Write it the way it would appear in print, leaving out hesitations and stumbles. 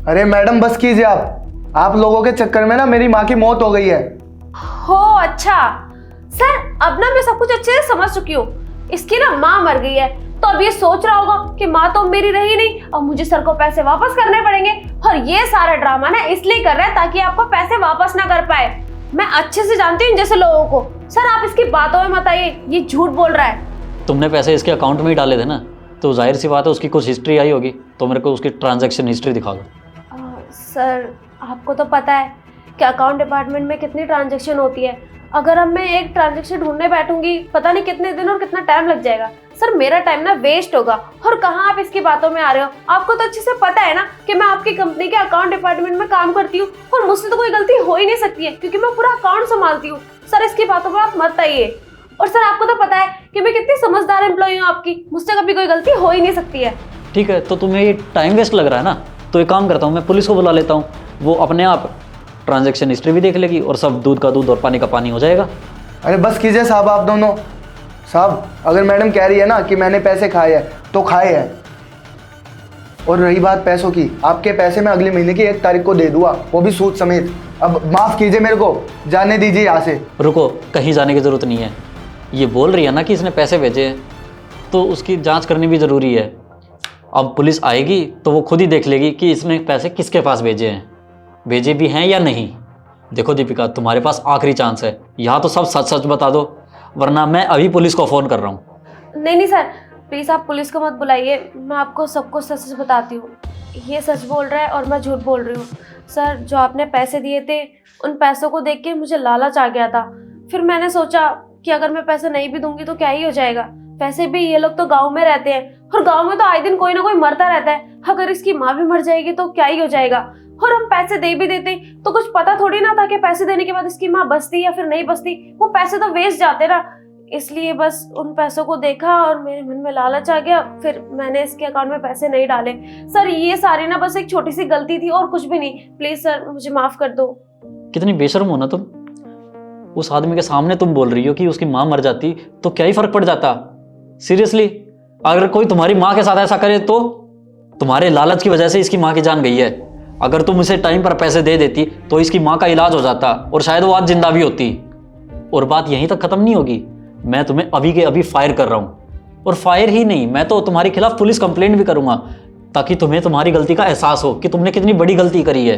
अरे मैडम बस कीजिए आप लोगों के चक्कर में ना मेरी माँ की मौत हो गई है। हो अच्छा सर, अब ना मैं सब कुछ अच्छे से समझ चुकी हूँ। इसकी ना माँ मर गई है तो अब ये सोच रहा होगा कि माँ तो मेरी रही नहीं, अब मुझे सर को पैसे वापस करने पड़ेंगे। और ये सारा ड्रामा ना इसलिए कर रहा है ताकि आपको पैसे वापस ना कर पाए। मैं अच्छे से जानती हूँ जैसे लोगों को। सर आप इसकी बातों में मत आइए, ये झूठ बोल रहा है। तुमने पैसे इसके अकाउंट में ही डाले थे ना, तो जाहिर सी बात है उसकी कुछ हिस्ट्री आई होगी, तो मेरे को उसकी ट्रांजैक्शन हिस्ट्री दिखा दो। सर आपको तो पता है कि अकाउंट डिपार्टमेंट में कितनी ट्रांजैक्शन होती है। अगर अब मैं एक ट्रांजैक्शन ढूंढने बैठूंगी पता नहीं कितने दिन और कितना टाइम लग जाएगा। सर मेरा टाइम ना वेस्ट होगा। और कहाँ आप इसकी बातों में आ रहे हो? आपको तो अच्छे से पता है ना कि मैं आपकी कंपनी के अकाउंट डिपार्टमेंट में काम करती हूँ और मुझसे तो कोई गलती हो ही नहीं सकती है क्योंकि मैं पूरा अकाउंट संभालती हूँ। सर इसकी बातों में आप मत आइए। और सर आपको तो पता है कि मैं कितनी समझदार एम्प्लॉई हूँ आपकी, मुझसे कभी कोई गलती हो ही नहीं सकती है। ठीक है, तो तुम्हें ये टाइम वेस्ट लग रहा है ना, तो एक काम करता हूँ, मैं पुलिस को बुला लेता हूँ, वो अपने आप ट्रांजैक्शन हिस्ट्री भी देख लेगी और सब दूध का दूध और पानी का पानी हो जाएगा। अरे बस कीजिए साहब आप दोनों। साहब अगर मैडम कह रही है ना कि मैंने पैसे खाए हैं तो खाए हैं। और रही बात पैसों की, आपके पैसे मैं अगले महीने की 1 तारीख को दे दूंगा, वो भी सूद समेत। अब माफ़ कीजिए मेरे को, जाने दीजिए यहाँ से। रुको, कहीं जाने की ज़रूरत नहीं है। ये बोल रही है ना कि इसने पैसे भेजे हैं, तो उसकी जांच करनी भी ज़रूरी है। अब पुलिस आएगी तो वो खुद ही देख लेगी कि इसने पैसे किसके पास भेजे हैं, भेजे भी हैं या नहीं। देखो दीपिका, तुम्हारे पास आखिरी चांस है, यहाँ तो सब सच सच बता दो, वरना मैं अभी पुलिस को फ़ोन कर रहा हूँ। नहीं सर, प्लीज़ आप पुलिस को मत बुलाइए, मैं आपको सब कुछ सच सच बताती हूँ। ये सच बोल रहा है और मैं झूठ बोल रही हूँ। सर जो आपने पैसे दिए थे उन पैसों को देख के मुझे लालच आ गया था। फिर मैंने सोचा कि अगर मैं पैसे नहीं भी दूंगी तो क्या ही हो जाएगा। वैसे भी ये लोग तो गांव में रहते हैं और गांव में तो आए दिन कोई ना कोई मरता रहता है। अगर इसकी माँ भी मर जाएगी तो क्या ही हो जाएगा। और हम पैसे दे भी देते तो कुछ पता थोड़ी ना था कि पैसे देने के बाद इसकी माँ बचती या फिर नहीं बचती। वो पैसे तो वेस्ट जाते ना, इसलिए बस उन पैसों को देखा और मेरे मन में लालच आ गया, फिर मैंने इसके अकाउंट में पैसे नहीं डाले। सर ये सारी ना बस एक छोटी सी गलती थी और कुछ भी नहीं। प्लीज सर मुझे माफ कर दो। कितनी बेशर्म हो ना तुम। उस आदमी के सामने तुम बोल रही हो कि उसकी माँ मर जाती तो क्या ही फर्क पड़ जाता। सीरियसली, अगर कोई तुम्हारी माँ के साथ ऐसा करे तो तुम्हारे लालच की वजह से इसकी माँ की जान गई है। अगर तुम इसे टाइम पर पैसे दे देती तो इसकी माँ का इलाज हो जाता और शायद वो आज जिंदा भी होती। और बात यहीं तक खत्म नहीं होगी, मैं तुम्हें अभी के अभी फायर कर रहा हूँ। और फायर ही नहीं, मैं तो तुम्हारे खिलाफ पुलिस कंप्लेंट भी करूंगा ताकि तुम्हें तुम्हारी गलती का एहसास हो कि तुमने कितनी बड़ी गलती करी है।